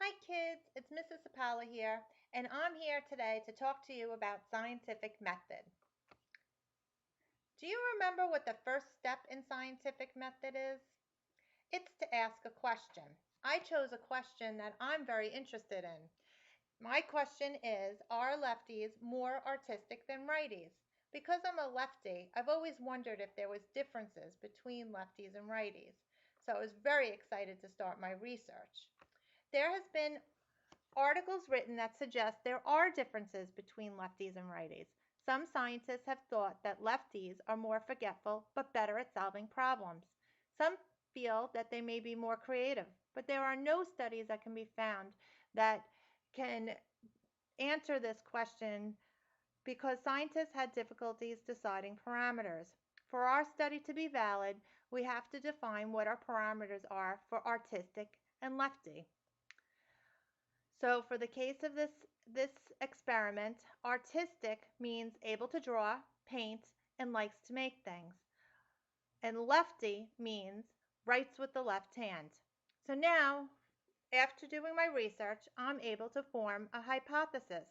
Hi kids, it's Mrs. Sapala here, and I'm here today to talk to you about scientific method. Do you remember what the first step in scientific method is? It's to ask a question. I chose a question that I'm very interested in. My question is, are lefties more artistic than righties? Because I'm a lefty, I've always wondered if there was differences between lefties and righties. So I was very excited to start my research. There has been articles written that suggest there are differences between lefties and righties. Some scientists have thought that lefties are more forgetful but better at solving problems. Some feel that they may be more creative, but there are no studies that can be found that can answer this question because scientists had difficulties deciding parameters. For our study to be valid, we have to define what our parameters are for artistic and lefty. So for the case of this experiment, artistic means able to draw, paint, and likes to make things. And lefty means writes with the left hand. So now, after doing my research, I'm able to form a hypothesis.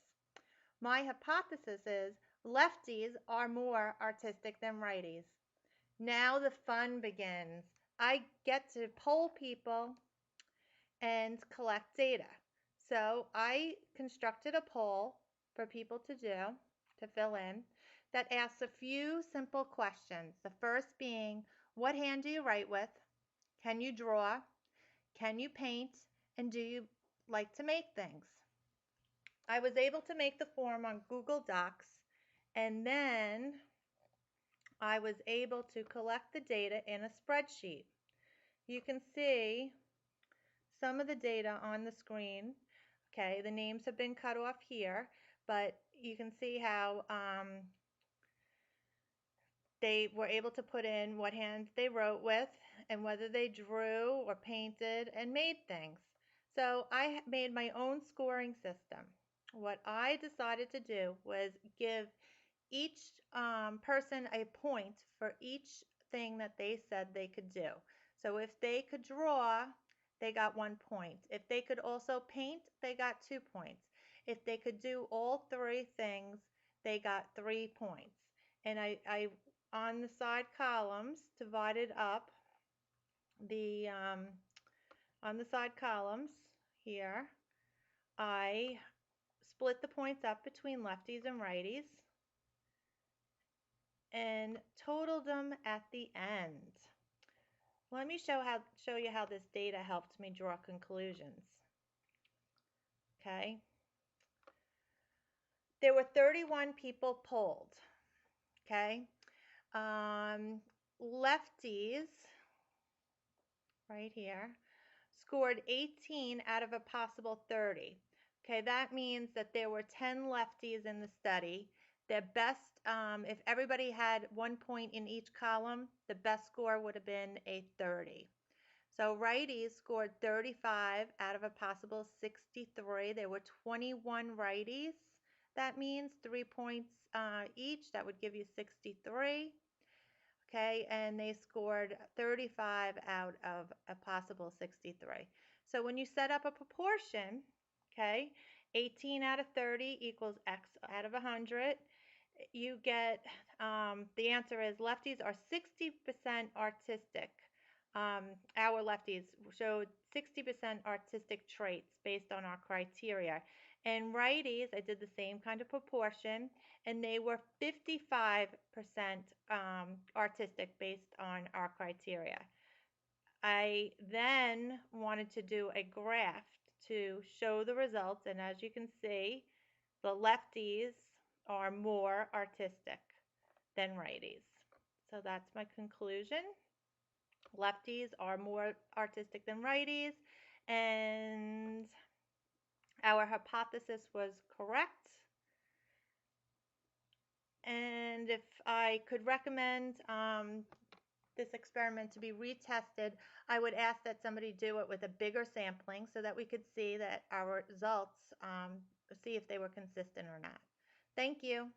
My hypothesis is lefties are more artistic than righties. Now the fun begins. I get to poll people and collect data. So I constructed a poll for people to fill in, that asks a few simple questions. The first being, what hand do you write with? Can you draw? Can you paint? And do you like to make things? I was able to make the form on Google Docs, and then I was able to collect the data in a spreadsheet. You can see some of the data on the screen. Okay, the names have been cut off here, but you can see how they were able to put in what hand they wrote with and whether they drew or painted and made things. So I made my own scoring system. What I decided to do was give each person a point for each thing that they said they could do. So if they could draw, they got 1 point. If they could also paint, they got 2 points. If they could do all three things, they got 3 points. And I on the side columns, divided up the on the side columns here, I split the points up between lefties and righties and totaled them at the end. Let me show you how this data helped me draw conclusions. Okay. There were 31 people polled. Okay. Lefties, right here, scored 18 out of a possible 30. Okay, that means that there were 10 lefties in the study. Their best, if everybody had 1 point in each column, the best score would have been a 30. So righties scored 35 out of a possible 63. There were 21 righties. That means 3 points each. That would give you 63. Okay, and they scored 35 out of a possible 63. So when you set up a proportion, okay, 18 out of 30 equals X out of 100, you get, the answer is lefties are 60% artistic. Our lefties showed 60% artistic traits based on our criteria. And righties, I did the same kind of proportion, and they were 55% artistic based on our criteria. I then wanted to do a graph to show the results, and as you can see, the lefties are more artistic than righties. So that's my conclusion. Lefties are more artistic than righties, and our hypothesis was correct. And if I could recommend this experiment to be retested, I would ask that somebody do it with a bigger sampling so that we could see that our results, see if they were consistent or not. Thank you.